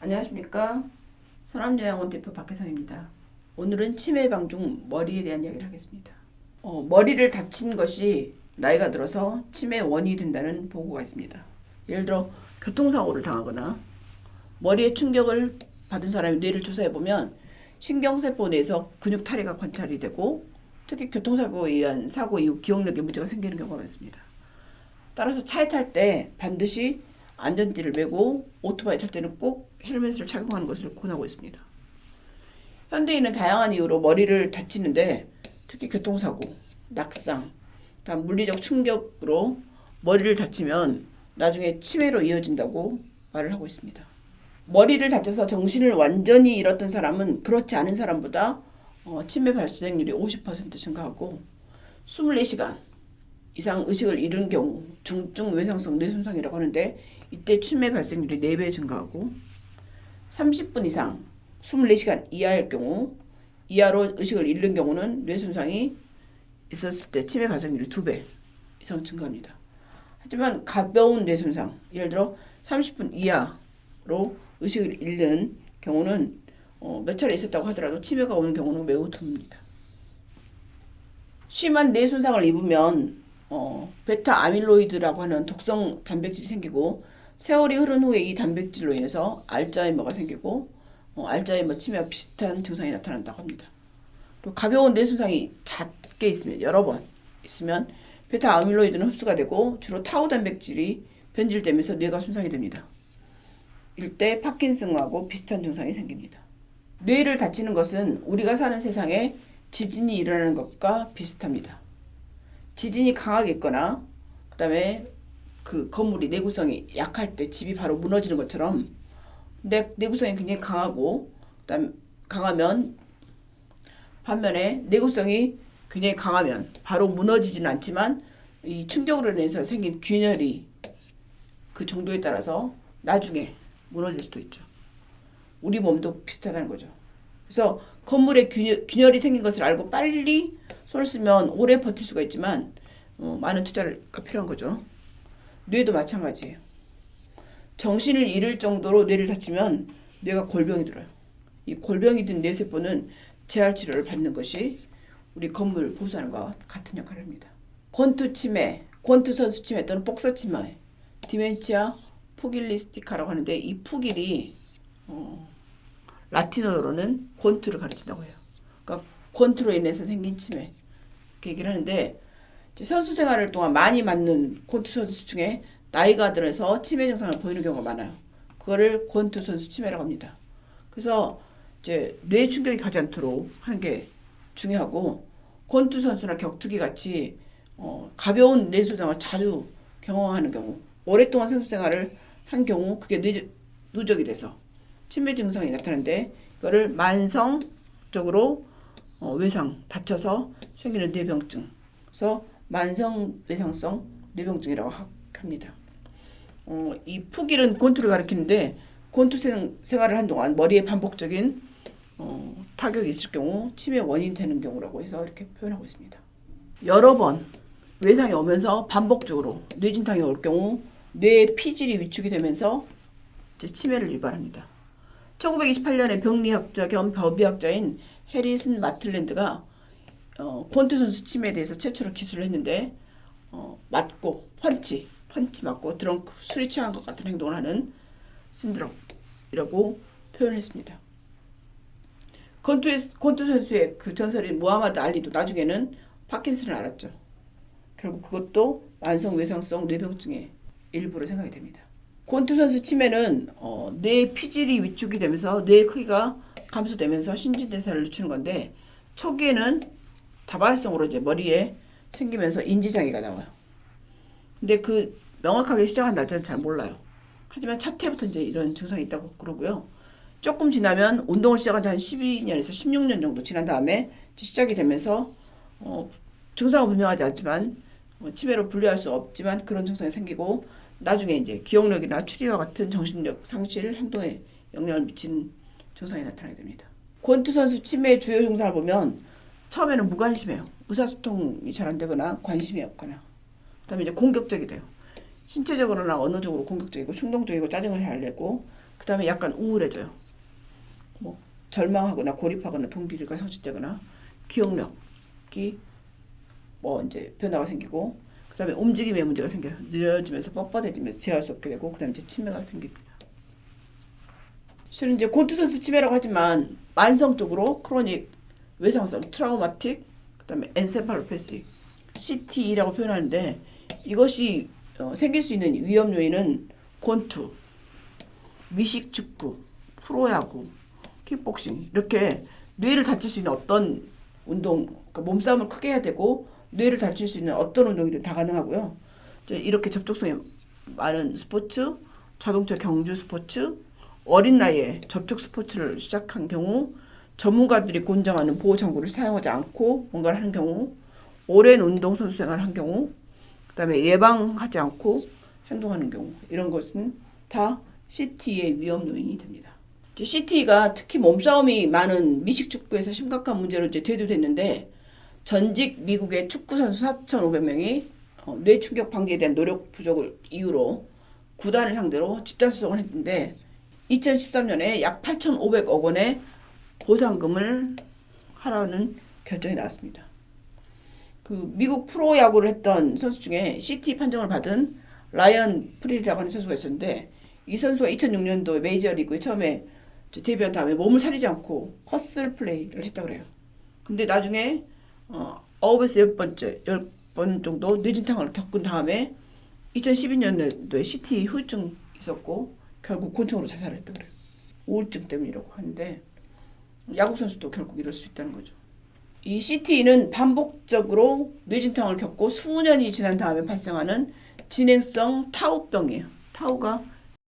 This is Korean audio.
안녕하십니까. 서남요양원 대표 박혜성입니다. 오늘은 치매 예방 중 머리에 대한 이야기를 하겠습니다. 머리를 다친 것이 나이가 들어서 치매 원인이 된다는 보고가 있습니다. 예를 들어 교통사고를 당하거나 머리에 충격을 받은 사람의 뇌를 조사해보면 신경세포 내에서 근육 탈의가 관찰이 되고 특히 교통사고에 의한 사고 이후 기억력에 문제가 생기는 경우가 많습니다. 따라서 차에 탈 때 반드시 안전띠를 매고 오토바이 탈 때는 꼭 헬멧을 착용하는 것을 권하고 있습니다. 현대인은 다양한 이유로 머리를 다치는데 특히 교통사고, 낙상, 다음 물리적 충격으로 머리를 다치면 나중에 치매로 이어진다고 말을 하고 있습니다. 머리를 다쳐서 정신을 완전히 잃었던 사람은 그렇지 않은 사람보다 치매 발생률이 50% 증가하고 24시간 이상 의식을 잃은 경우 중증 외상성 뇌손상이라고 하는데 이때 치매 발생률이 4배 증가하고 30분 이상 24시간 이하일 경우 이하로 의식을 잃는 경우는 뇌손상이 있었을 때 치매 발생률이 2배 이상 증가합니다. 하지만 가벼운 뇌손상 예를 들어 30분 이하로 의식을 잃는 경우는 몇 차례 있었다고 하더라도 치매가 오는 경우는 매우 드뭅니다. 심한 뇌손상을 입으면 베타 아밀로이드라고 하는 독성 단백질이 생기고 세월이 흐른 후에 이 단백질로 인해서 알츠하이머가 생기고 알츠하이머 치매와 비슷한 증상이 나타난다고 합니다. 또 가벼운 뇌손상이 작게 있으면 여러 번 있으면 베타 아밀로이드는 흡수가 되고 주로 타우 단백질이 변질되면서 뇌가 손상이 됩니다. 이때 파킨슨하고 비슷한 증상이 생깁니다. 뇌를 다치는 것은 우리가 사는 세상에 지진이 일어나는 것과 비슷합니다. 지진이 강하게 있거나 그 다음에 그 건물이 내구성이 약할 때 집이 바로 무너지는 것처럼 내구성이 굉장히 강하고 그다음 강하면 반면에 내구성이 굉장히 강하면 바로 무너지지는 않지만 이 충격으로 인해서 생긴 균열이 그 정도에 따라서 나중에 무너질 수도 있죠. 우리 몸도 비슷하다는 거죠. 그래서 건물에 균열이 생긴 것을 알고 빨리 손을 쓰면 오래 버틸 수가 있지만 많은 투자가 필요한 거죠. 뇌도 마찬가지예요. 정신을 잃을 정도로 뇌를 다치면 뇌가 골병이 들어요. 이 골병이 든 뇌세포는 재활 치료를 받는 것이 우리 건물 보수하는 것과 같은 역할을 합니다. 권투 치매, 권투 선수 치매 또는 복서 치매, 디멘치아 푸길리스티카라고 하는데 이 푸길이 라틴어로는 권투를 가르친다고 해요. 그러니까 권투로 인해서 생긴 치매 이렇게 얘기를 하는데 선수 생활을 동안 많이 맞는 권투 선수 중에 나이가 들어서 치매 증상을 보이는 경우가 많아요. 그거를 권투 선수 치매라고 합니다. 그래서 이제 뇌 충격이 가지 않도록 하는 게 중요하고 권투 선수나 격투기 같이 가벼운 뇌 손상을 자주 경험하는 경우 오랫동안 선수 생활을 한 경우 그게 누적이 돼서 치매 증상이 나타나는데 이거를 만성적으로 외상 다쳐서 생기는 뇌병증 그래서 만성 외상성 뇌병증이라고 합니다. 이 푸길은 권투를 가리키는데 권투 생활을 한동안 머리에 반복적인 타격이 있을 경우 치매 원인이 되는 경우라고 해서 이렇게 표현하고 있습니다. 여러 번 외상이 오면서 반복적으로 뇌진탕이 올 경우 뇌의 피질이 위축이 되면서 이제 치매를 유발합니다. 1928년에 병리학자 겸 법의학자인 해리슨 마틀랜드가 권투 선수 치매에 대해서 최초로 기술을 했는데 맞고 펀치 맞고 드렁크 술이 취한 것 같은 행동을 하는 신드롬이라고 표현했습니다. 권투 선수의 그 전설인 무하마드 알리도 나중에는 파킨슨을 알았죠. 결국 그것도 만성 외상성 뇌병증의 일부로 생각이 됩니다. 권투 선수 치매는 뇌의 피질이 위축이 되면서 뇌의 크기가 감소되면서 신진대사를 늦추는 건데 초기에는 다발성으로 이제 머리에 생기면서 인지장애가 나와요. 근데 그 명확하게 시작한 날짜는 잘 몰라요. 하지만 첫 해부터 이제 이런 증상이 있다고 그러고요. 조금 지나면 운동을 시작한 지 한 12년에서 16년 정도 지난 다음에 시작이 되면서 증상은 분명하지 않지만 치매로 분류할 수 없지만 그런 증상이 생기고 나중에 이제 기억력이나 추리와 같은 정신력 상실 행동에 영향을 미치는 증상이 나타나게 됩니다. 권투 선수 치매의 주요 증상을 보면 처음에는 무관심해요. 의사소통이 잘 안 되거나 관심이 없거나 그다음에 이제 공격적이 돼요. 신체적으로나 언어적으로 공격적이고 충동적이고 짜증을 잘 내고 그 다음에 약간 우울해져요. 뭐 절망하거나 고립하거나 동기가 상실되거나 기억력이 뭐 이제 변화가 생기고, 그 다음에 움직임에 문제가 생겨요. 느려지면서 뻣뻣해지면서 제어할 수 없게 되고, 그 다음에 이제 치매가 생깁니다. 실은 이제 권투 선수 치매라고 하지만 만성적으로 크로닉 외상성 트라우마틱, 그 다음에 엔세팔로패시 CTE라고 표현하는데, 이것이 생길 수 있는 위험 요인은 권투, 미식축구, 프로야구, 킥복싱, 이렇게 뇌를 다칠 수 있는 어떤 운동, 그러니까 몸싸움을 크게 해야 되고 뇌를 다칠 수 있는 어떤 운동이든 다 가능하고요. 이렇게 접촉성이 많은 스포츠, 자동차 경주 스포츠, 어린 나이에 접촉 스포츠를 시작한 경우, 전문가들이 권장하는 보호 장구를 사용하지 않고 뭔가를 하는 경우, 오랜 운동선수 생활을 한 경우, 그 다음에 예방하지 않고 행동하는 경우, 이런 것은 다 CTE의 위험 요인이 됩니다. CTE가 특히 몸싸움이 많은 미식축구에서 심각한 문제로 이제 대두됐는데, 전직 미국의 축구 선수 4,500명이 뇌 충격 방지에 대한 노력 부족을 이유로 구단을 상대로 집단 소송을 했는데, 2013년에 약 8,500억 원의 보상금을 하라는 결정이 나왔습니다. 그 미국 프로야구를 했던 선수 중에 CTE 판정을 받은 라이언 프릴이라고 하는 선수가 있었는데, 이 선수가 2006년도에 메이저리그에 처음에 데뷔한 다음에 몸을 사리지 않고 허슬 플레이를 했다 그래요. 근데 나중에 9에서 10번 정도 뇌진탕을 겪은 다음에 2012년도에 CTE 후유증 있었고 결국 곤충으로 자살을 했다 그래요. 우울증 때문이라고 하는데, 야구 선수도 결국 이럴 수 있다는 거죠. 이 CTE는 반복적으로 뇌진탕을 겪고 수년이 지난 다음에 발생하는 진행성 타우병이에요. 타우가